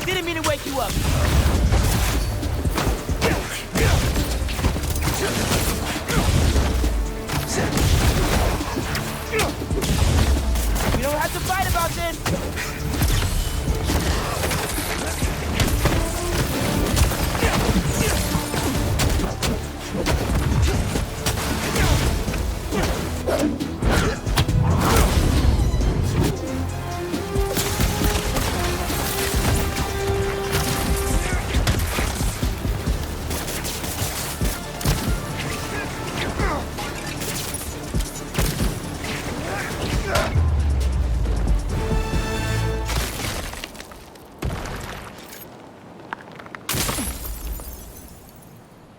Didn't mean to wake you up. You don't have to fight about this.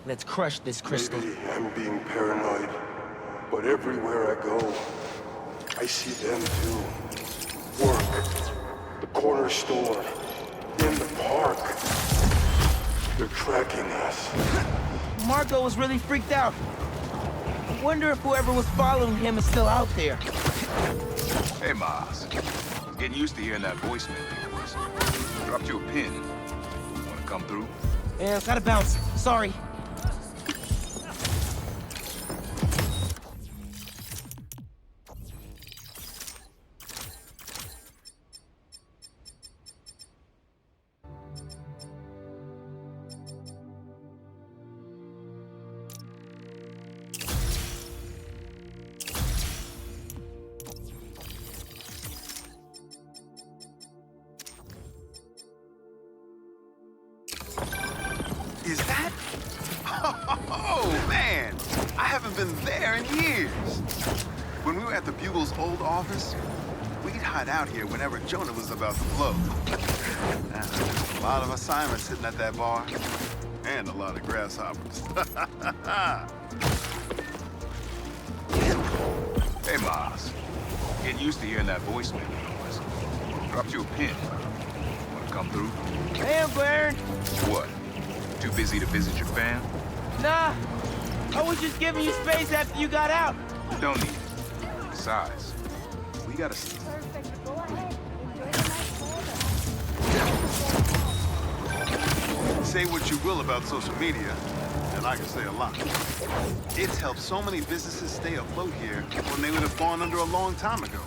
Let's crush this crystal. Maybe I'm being paranoid, but everywhere I go, I see them too. Work, the corner store, in the park. They're tracking us. Marco was really freaked out. I wonder if whoever was following him is still out there. Hey, Miles. I was getting used to hearing that voicemail of yours. Dropped you a pin. Wanna come through? Yeah, gotta bounce. Sorry. Is that? Oh, man! I haven't been there in years. When we were at the Bugle's old office, we'd hide out here whenever Jonah was about to blow. A lot of assignments sitting at that bar, and a lot of grasshoppers. Hey, Miles. Getting used to hearing that voicemail of yours. Dropped you a pin. Wanna come through? Hey, Baron. What? Too busy to visit your fam? Nah. I was just giving you space after you got out. Don't need it. Besides, we gotta... Perfect. Go ahead. Enjoy the nice weather. Say what you will about social media, and I can say a lot. It's helped so many businesses stay afloat here when they would have gone under a long time ago.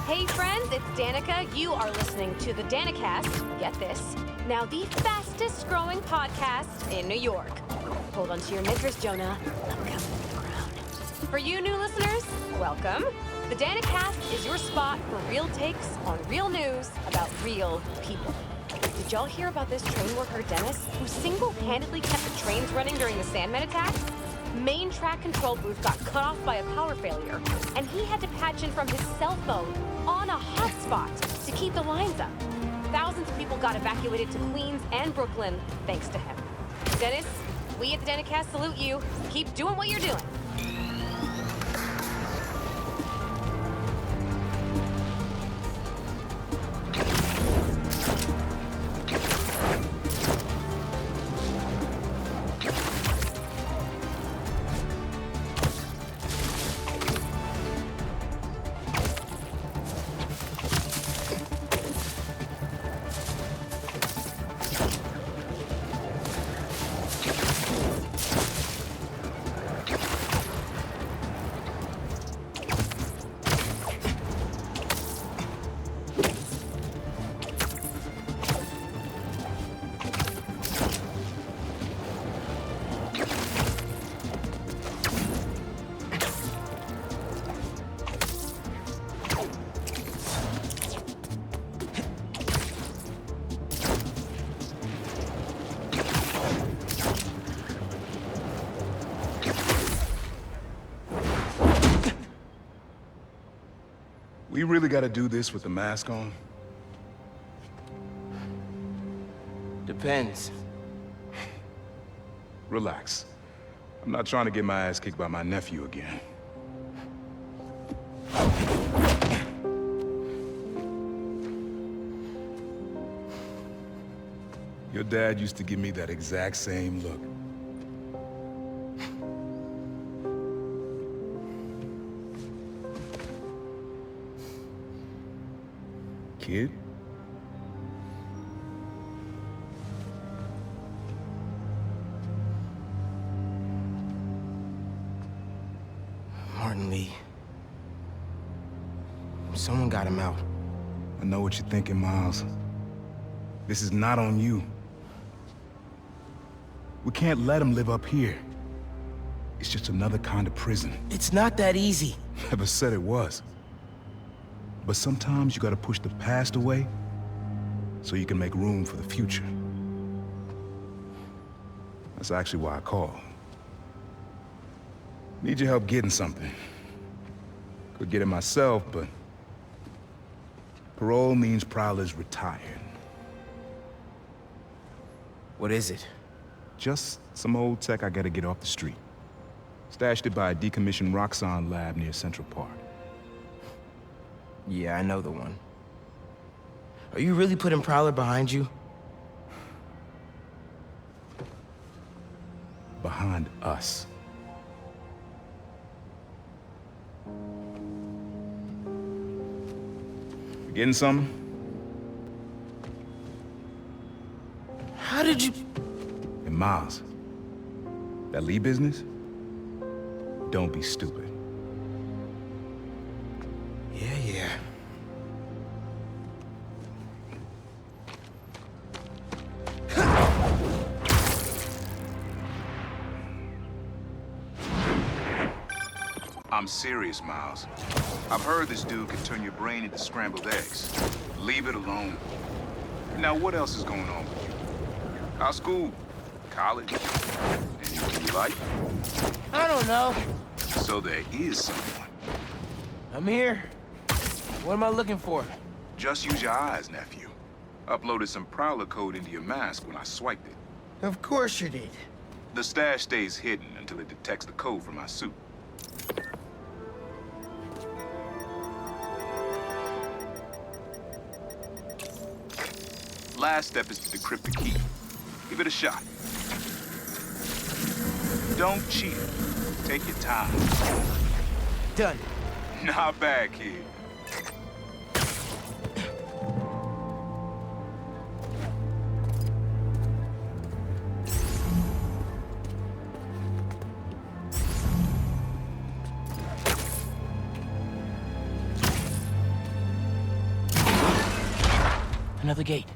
Hey friends, it's Danica. You are listening to the Danicast. Get this. Now the fastest growing podcast in New York. Hold on to your knickers, Jonah. I'm coming to the ground. For you new listeners, welcome. The Danicast is your spot for real takes on real news about real people. Did y'all hear about this train worker, Dennis, who single-handedly kept the trains running during the Sandman attack? Main track control booth got cut off by a power failure, and he had to patch in from his cell phone on a hotspot to keep the lines up. Thousands of people got evacuated to Queens and Brooklyn thanks to him. Dennis, we at the Danicast salute you. Keep doing what you're doing. We really gotta do this with the mask on? Depends. Relax. I'm not trying to get my ass kicked by my nephew again. Your dad used to give me that exact same look. Kid? Martin Lee. Someone got him out. I know what you're thinking, Miles. This is not on you. We can't let him live up here. It's just another kind of prison. It's not that easy. Never said it was. But sometimes you gotta push the past away so you can make room for the future. That's actually why I called. Need your help getting something. Could get it myself, but parole means Prowler's retired. What is it? Just some old tech I gotta get off the street. Stashed it by a decommissioned Roxxon lab near Central Park. Yeah, I know the one. Are you really putting Prowler behind you? Behind us. You getting something? How did you... And Miles, that Lee business? Don't be stupid. Yeah. I'm serious, Miles. I've heard this dude can turn your brain into scrambled eggs. Leave it alone. Now, what else is going on with you? How's school? College? Anything you like? I don't know. So there is someone. I'm here. What am I looking for? Just use your eyes, nephew. Uploaded some Prowler code into your mask when I swiped it. Of course you did. The stash stays hidden until it detects the code from my suit. Last step is to decrypt the key. Give it a shot. Don't cheat. Take your time. Done. Not bad, kid. Another gate.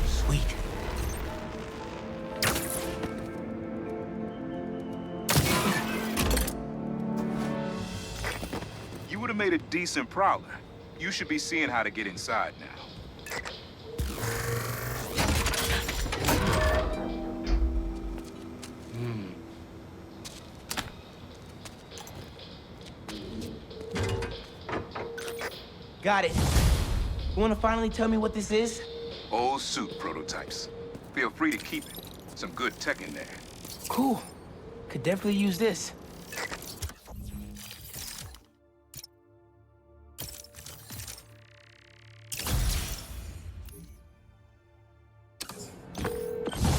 Sweet. You would have made a decent Prowler. You should be seeing how to get inside now. Got it. You want to finally tell me what this is? Old suit prototypes. Feel free to keep it. Some good tech in there. Cool. Could definitely use this.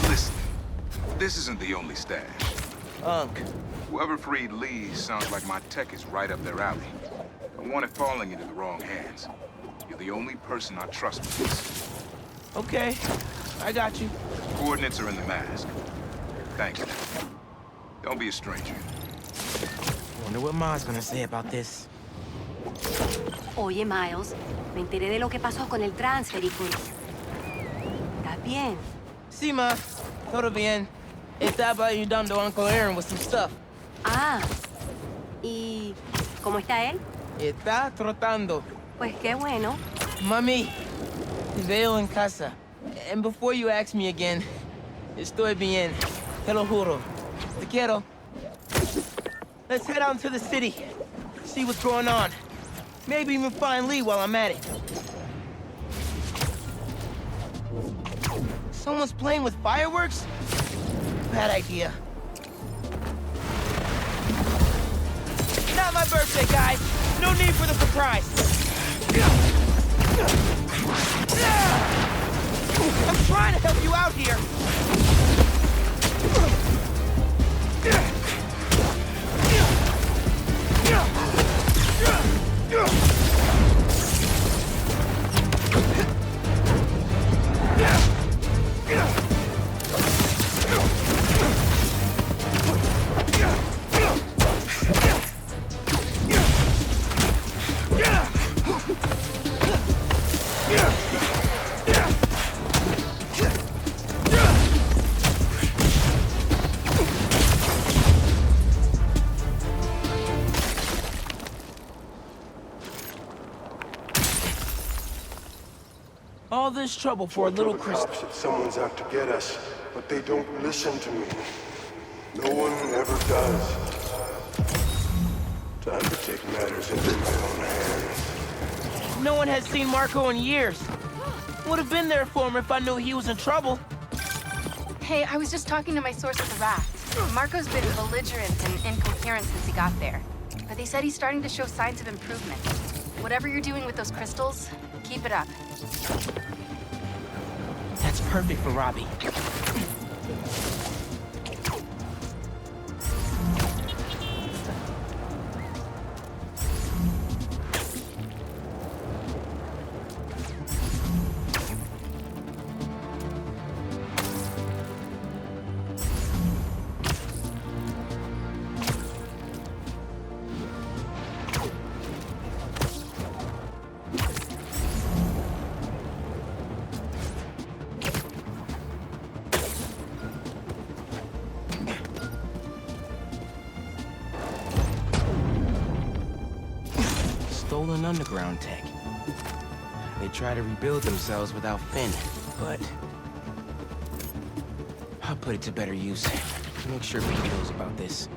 Listen, this isn't the only stash. Unk. Whoever freed Lee sounds like my tech is right up their alley. I want it falling into the wrong hands. You're the only person I trust with this. Okay. I got you. Coordinates are in the mask. Thanks. Don't be a stranger. Wonder what Ma's gonna say about this. Oye, Miles, me enteré de lo que pasó con el transfer y con... ¿Estás bien? Sí, Ma. Todo bien. Estaba ayudando a Uncle Aaron with some stuff. Ah, ¿y cómo está él? Está trotando. Pues qué bueno. Mami, te veo en casa. And before you ask me again, Estoy bien. Te lo juro. Te quiero. Let's head out into the city. See what's going on. Maybe even find Lee while I'm at it. Someone's playing with fireworks? Bad idea. Not my birthday, guys. No need for the surprise. I'm trying to help you out here. All this trouble for a little Tell the crystal. cops that someone's out to get us, but they don't listen to me. No one ever does. Time to take matters into my own hands. No one has seen Marco in years. Would have been there for him if I knew he was in trouble. Hey, I was just talking to my source at the raft. Marco's been belligerent and incoherent since he got there. But they said he's starting to show signs of improvement. Whatever you're doing with those crystals, keep it up. That's perfect for Robbie. Stolen underground tech. They try to rebuild themselves without Finn, but I'll put it to better use. Make sure Pete knows about this.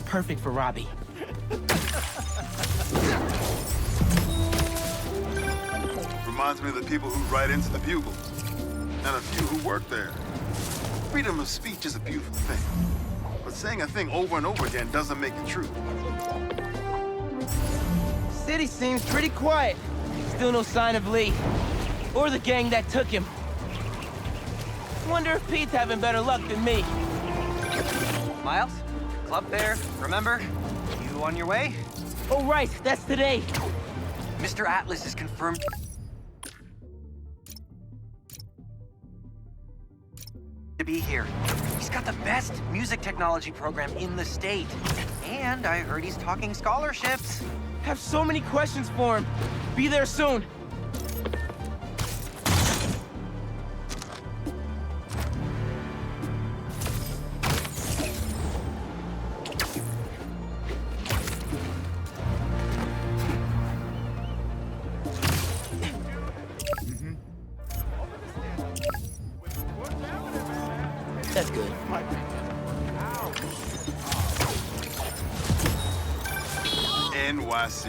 Perfect for Robbie. Reminds me of the people who write into the Bugle, and a few who work there. Freedom of speech is a beautiful thing, but saying a thing over and over again doesn't make it true. City seems pretty quiet. Still no sign of Lee, or the gang that took him. Wonder if Pete's having better luck than me. Miles? Club there, remember? You on your way? Oh right, that's today. Mr. Atlas is confirmed to be here. He's got the best music technology program in the state. And I heard he's talking scholarships. Have so many questions for him. Be there soon. That's good. NYC,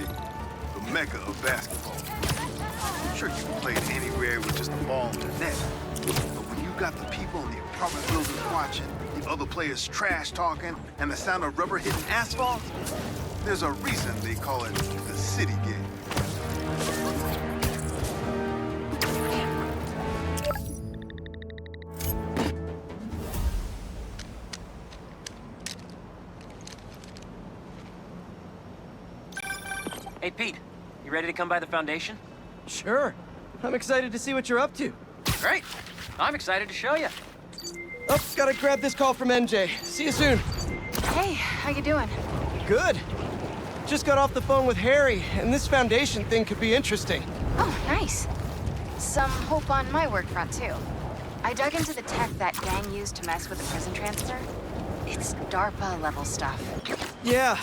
the mecca of basketball. I'm sure you can play it anywhere with just a ball and a net. But when you got the people in the apartment buildings watching, the other players trash talking, and the sound of rubber hitting asphalt, there's a reason they call it the city game. Hey, Pete, you ready to come by the Foundation? Sure. I'm excited to see what you're up to. Great. I'm excited to show you. Oh, gotta grab this call from NJ. See you soon. Hey, how you doing? Good. Just got off the phone with Harry, and this Foundation thing could be interesting. Oh, nice. Some hope on my work front, too. I dug into the tech that gang used to mess with the prison transfer. It's DARPA-level stuff. Yeah.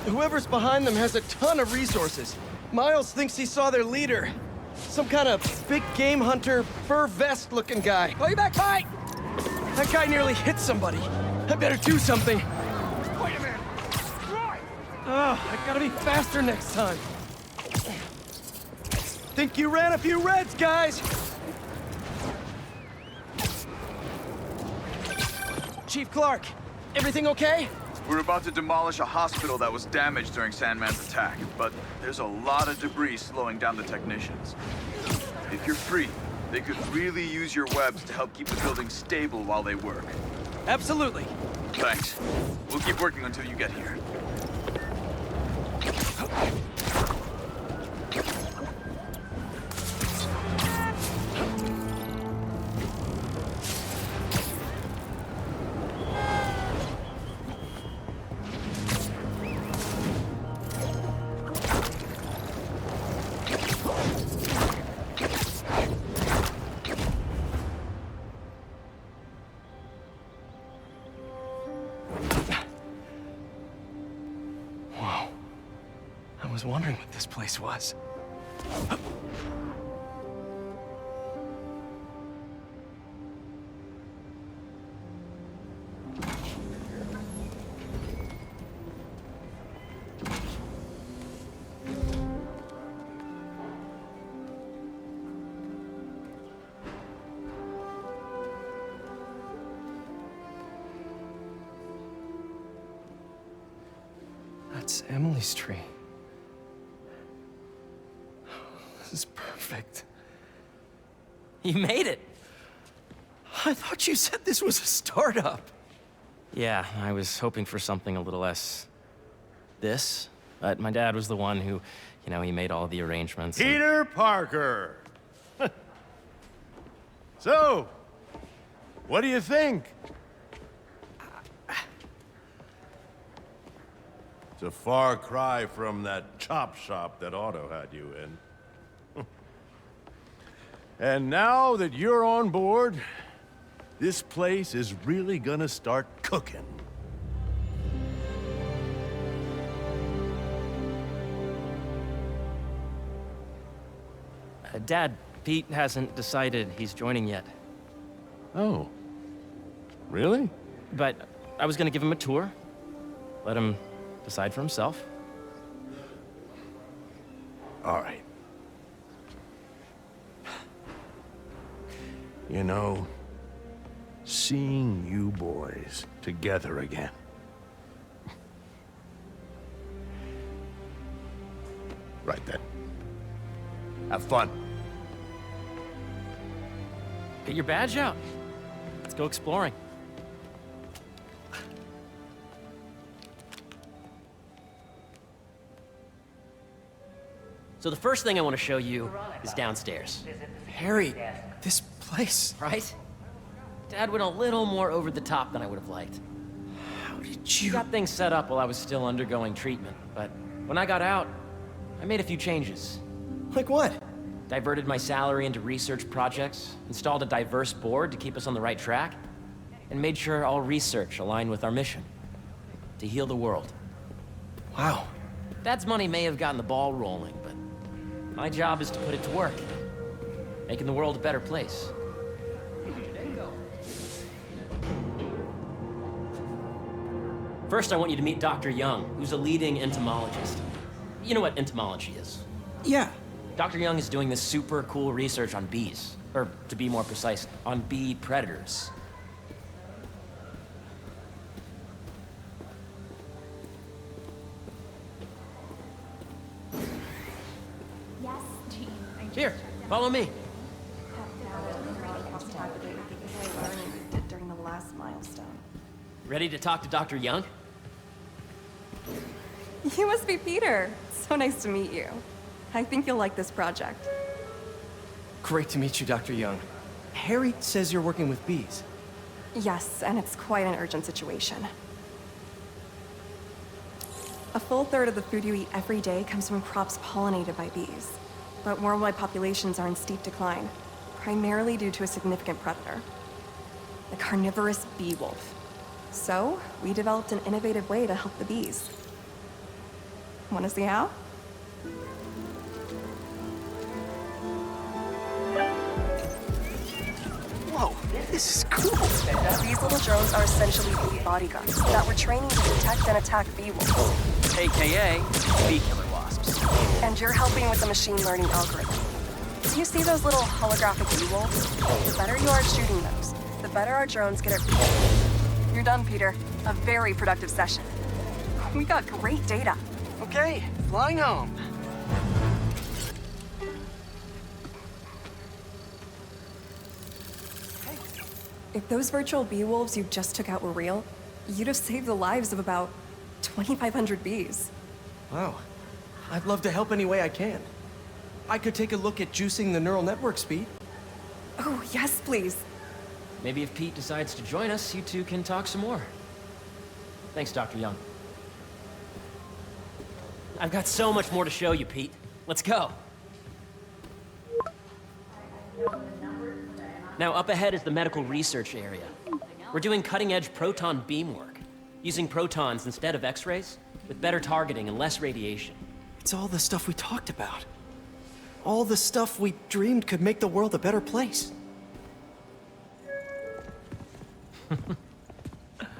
Whoever's behind them has a ton of resources. Miles thinks he saw their leader. Some kind of big game hunter, fur vest-looking guy. Play back, fight! That guy nearly hit somebody. I better do something. Wait a minute. Oh, I gotta be faster next time. Think you ran a few reds, guys! Chief Clark, everything okay? We're about to demolish a hospital that was damaged during Sandman's attack, but there's a lot of debris slowing down the technicians. If you're free, they could really use your webs to help keep the building stable while they work. Absolutely. Thanks. We'll keep working until you get here. I was wondering what this place was. That's Emily's tree. This is perfect. You made it. I thought you said this was a startup. Yeah, I was hoping for something a little less this, but my dad was the one who, he made all the arrangements. Peter Parker! So, what do you think? It's a far cry from that chop shop that Otto had you in. And now that you're on board, this place is really gonna start cooking. Dad, Pete hasn't decided he's joining yet. Oh. Really? But I was gonna give him a tour, let him decide for himself. All right. You know, seeing you boys together again. Right then. Have fun. Get your badge out. Let's go exploring. So the first thing I want to show you is downstairs. Harry, this place. Right? Dad went a little more over the top than I would have liked. How did He you... got things set up while I was still undergoing treatment, but when I got out, I made a few changes. Like what? Diverted my salary into research projects, installed a diverse board to keep us on the right track, and made sure all research aligned with our mission, to heal the world. Wow. Dad's money may have gotten the ball rolling, but my job is to put it to work, making the world a better place. First, I want you to meet Dr. Young, who's a leading entomologist. You know what entomology is? Yeah. Dr. Young is doing this super cool research on bees, or to be more precise, on bee predators. Yes, Jean. Here, follow me. During the last milestone. Ready to talk to Dr. Young? You must be Peter. So nice to meet you. I think you'll like this project. Great to meet you, Dr. Young. Harry says you're working with bees. Yes, and it's quite an urgent situation. A full third of the food you eat every day comes from crops pollinated by bees. But worldwide populations are in steep decline, primarily due to a significant predator, the carnivorous bee wolf. So, we developed an innovative way to help the bees. Want to see how? Whoa, this is cool. These little drones are essentially bee bodyguards that we're training to detect and attack bee wolves. AKA bee killer wasps. And you're helping with the machine learning algorithm. Do you see those little holographic bee wolves? The better you are at shooting those, the better our drones get at... You're done, Peter. A very productive session. We got great data. Okay, flying home. If those virtual bee wolves you just took out were real, you'd have saved the lives of about 2,500 bees. Wow. I'd love to help any way I can. I could take a look at juicing the neural network speed. Oh, yes, please. Maybe if Pete decides to join us, you two can talk some more. Thanks, Dr. Young. I've got so much more to show you, Pete. Let's go. Now, up ahead is the medical research area. We're doing cutting-edge proton beam work, using protons instead of X-rays, with better targeting and less radiation. It's all the stuff we talked about. All the stuff we dreamed could make the world a better place.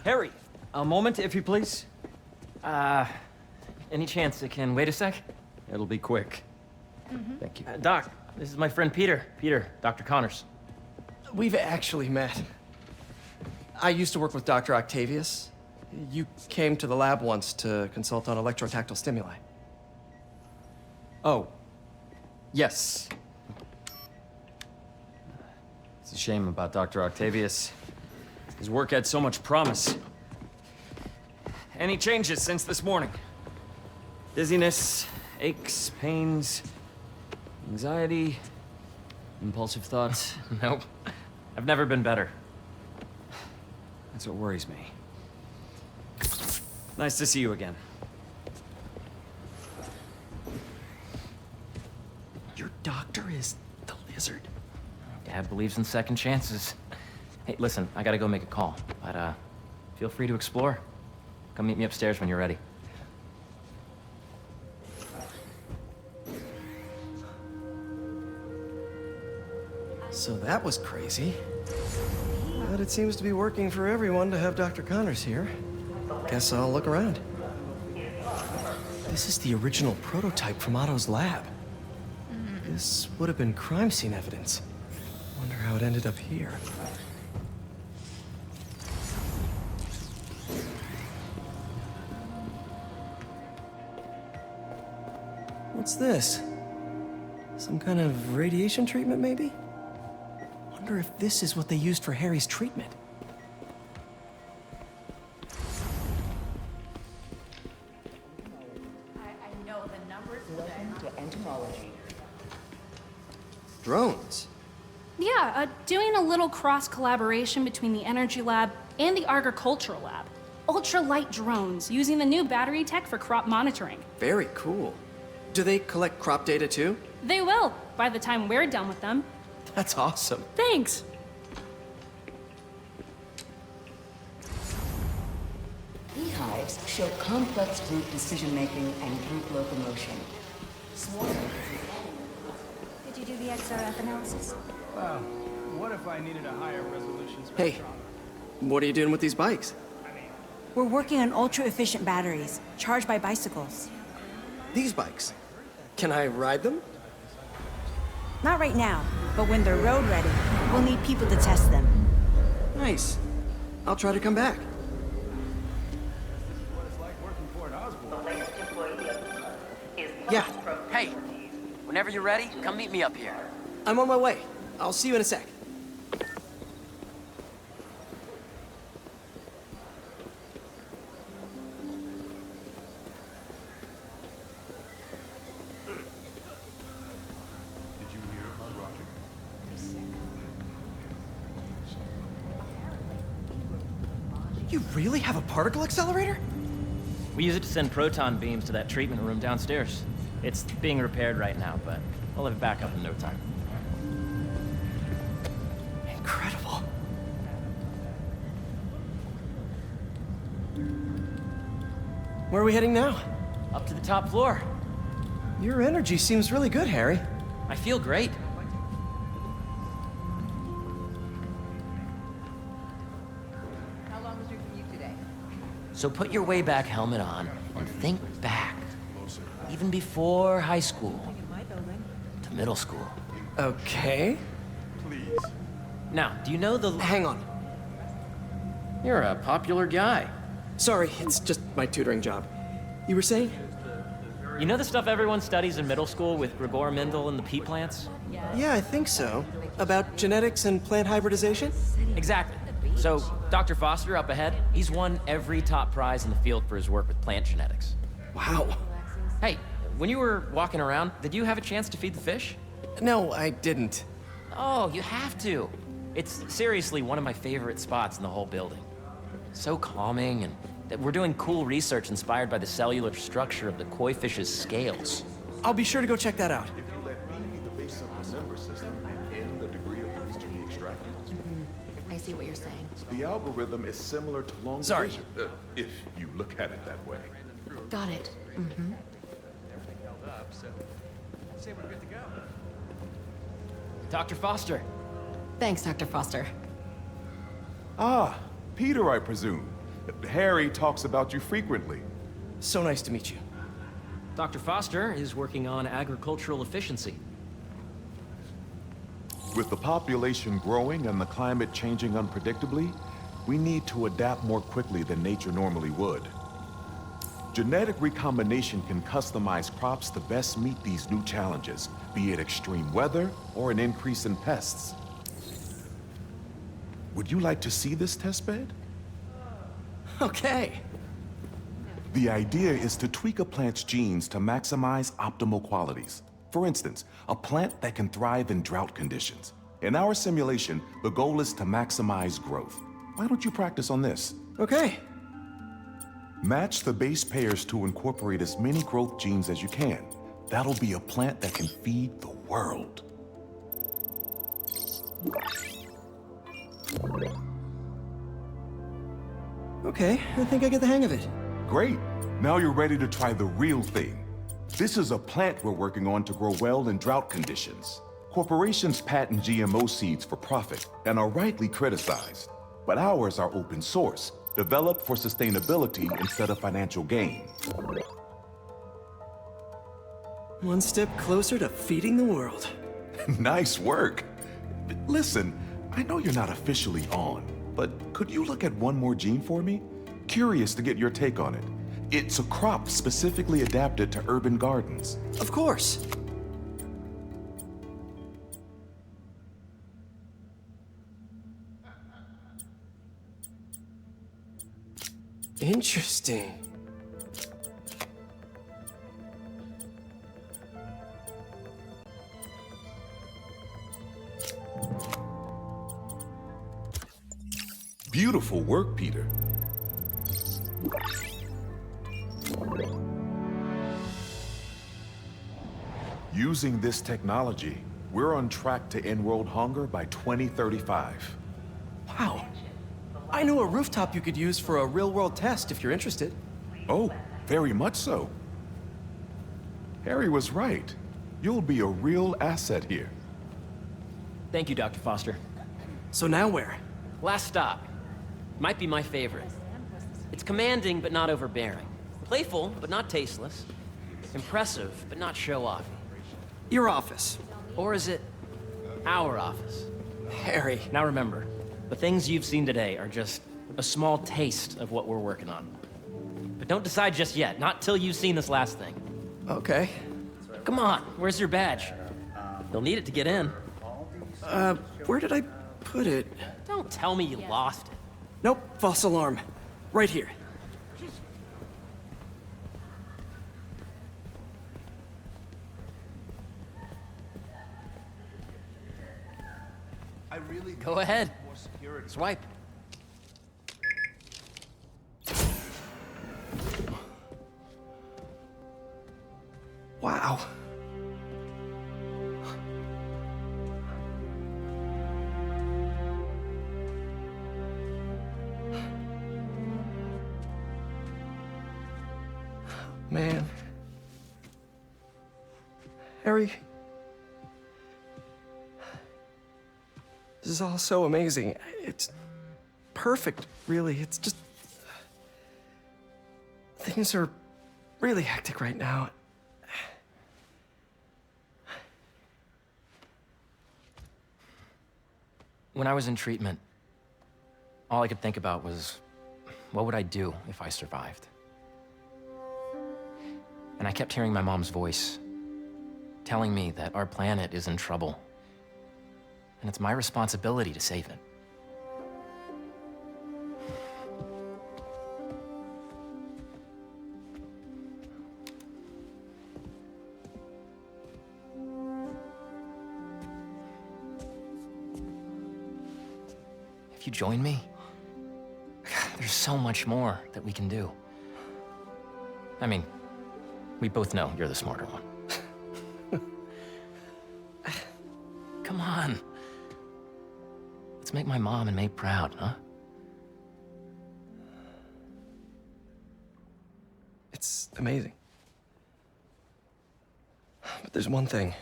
Harry, a moment, if you please. Any chance it can wait a sec? It'll be quick. Thank you. Doc, this is my friend Peter. Peter, Dr. Connors. We've actually met. I used to work with Dr. Octavius. You came to the lab once to consult on electrotactile stimuli. Oh. Yes. It's a shame about Dr. Octavius. His work had so much promise. Any changes since this morning? Dizziness, aches, pains, anxiety, impulsive thoughts? Nope. I've never been better. That's what worries me. Nice to see you again. Your doctor is the lizard. Dad believes in second chances. Hey, listen, I gotta go make a call, but feel free to explore. Come meet me upstairs when you're ready. So that was crazy. But it seems to be working for everyone to have Dr. Connors here. Guess I'll look around. This is the original prototype from Otto's lab. This would have been crime scene evidence. Wonder how it ended up here. What's this? Some kind of radiation treatment, maybe? Wonder if this is what they used for Harry's treatment. I know the numbers. Welcome to entomology. Drones? Yeah, doing a little cross-collaboration between the Energy Lab and the Agricultural Lab. Ultra-light drones using the new battery tech for crop monitoring. Very cool. Do they collect crop data too? They will, by the time we're done with them. That's awesome. Thanks. Beehives show complex group decision-making and group locomotion. Did you do the XRF analysis? Well, what if I needed a higher resolution spectrometer? Hey, what are you doing with these bikes? We're working on ultra-efficient batteries, charged by bicycles. These bikes? Can I ride them? Not right now, but when they're road ready, we'll need people to test them. Nice. I'll try to come back. Yeah. Hey, whenever you're ready, come meet me up here. I'm on my way. I'll see you in a sec. You really have a particle accelerator? We use it to send proton beams to that treatment room downstairs. It's being repaired right now, but we'll have it back up in no time. Incredible. Where are we heading now? Up to the top floor. Your energy seems really good, Harry. I feel great. How long was your commute today? So put your way back helmet on and think back. Even before high school. To middle school. Okay. Please. Now, do you know the... Hang on. You're a popular guy. Sorry, it's just my tutoring job. You were saying? You know the stuff everyone studies in middle school with Gregor Mendel and the pea plants? Yeah, I think so. About genetics and plant hybridization? Exactly. So, Dr. Foster up ahead, he's won every top prize in the field for his work with plant genetics. Wow. Hey, when you were walking around, did you have a chance to feed the fish? No, I didn't. Oh, you have to. It's seriously one of my favorite spots in the whole building. So calming, and we're doing cool research inspired by the cellular structure of the koi fish's scales. I'll be sure to go check that out. If you let B be the base of the member system and the degree of freeze to be extracted. I see what you're saying. The algorithm is similar to long Sorry. division, if you look at it that way. Got it. Mm-hmm. Dr. Foster. Thanks, Dr. Foster. Ah, Peter, I presume. Harry talks about you frequently. So nice to meet you. Dr. Foster is working on agricultural efficiency. With the population growing and the climate changing unpredictably, we need to adapt more quickly than nature normally would. Genetic recombination can customize crops to best meet these new challenges, be it extreme weather or an increase in pests. Would you like to see this testbed? Okay. The idea is to tweak a plant's genes to maximize optimal qualities. For instance, a plant that can thrive in drought conditions. In our simulation, the goal is to maximize growth. Why don't you practice on this? Okay. Match the base pairs to incorporate as many growth genes as you can. That'll be a plant that can feed the world. Okay, I think I get the hang of it. Great. Now you're ready to try the real thing. This is a plant we're working on to grow well in drought conditions. Corporations patent GMO seeds for profit and are rightly criticized. But ours are open source, developed for sustainability instead of financial gain. One step closer to feeding the world. Nice work. Listen, I know you're not officially on, but could you look at one more gene for me? Curious to get your take on it. It's a crop specifically adapted to urban gardens. Of course. Interesting. Beautiful work, Peter. Using this technology, we're on track to end world hunger by 2035. Wow. I know a rooftop you could use for a real-world test if you're interested. Oh, very much so. Harry was right. You'll be a real asset here. Thank you, Dr. Foster. So now where? Last stop. Might be my favorite. It's commanding, but not overbearing. Playful, but not tasteless. Impressive, but not show-off. Your office. Or is it our office? Harry. Now remember, the things you've seen today are just a small taste of what we're working on. But don't decide just yet, not till you've seen this last thing. Okay. Come on, where's your badge? You'll need it to get in. Where did I put it? Don't tell me you lost it. Nope, false alarm. Right here. Go ahead. Swipe. Harry, this is all so amazing. It's perfect, really. It's just... things are really hectic right now. When I was in treatment, all I could think about was, what would I do if I survived? And I kept hearing my mom's voice, telling me that our planet is in trouble, and it's my responsibility to save it. If you join me, there's so much more that we can do. I mean, we both know you're the smarter one. Come on. Let's make my mom and May proud, huh? It's amazing. But there's one thing.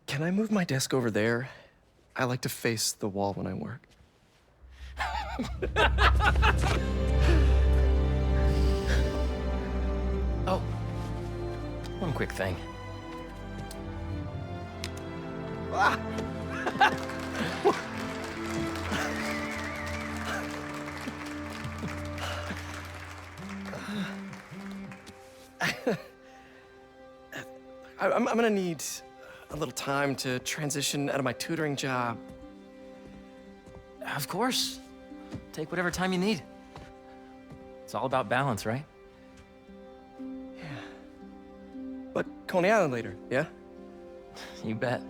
Can I move my desk over there? I like to face the wall when I work. Oh, one quick thing. Ah. I'm gonna need a little time to transition out of my tutoring job. Of course. Take whatever time you need. It's all about balance, right? Yeah. But Coney Island later, yeah? You bet.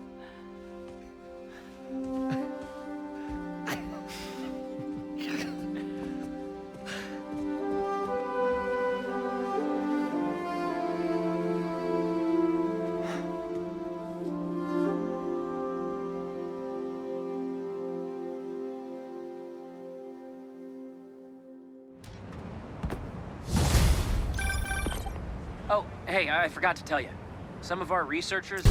Oh, hey, I forgot to tell you. Some of our researchers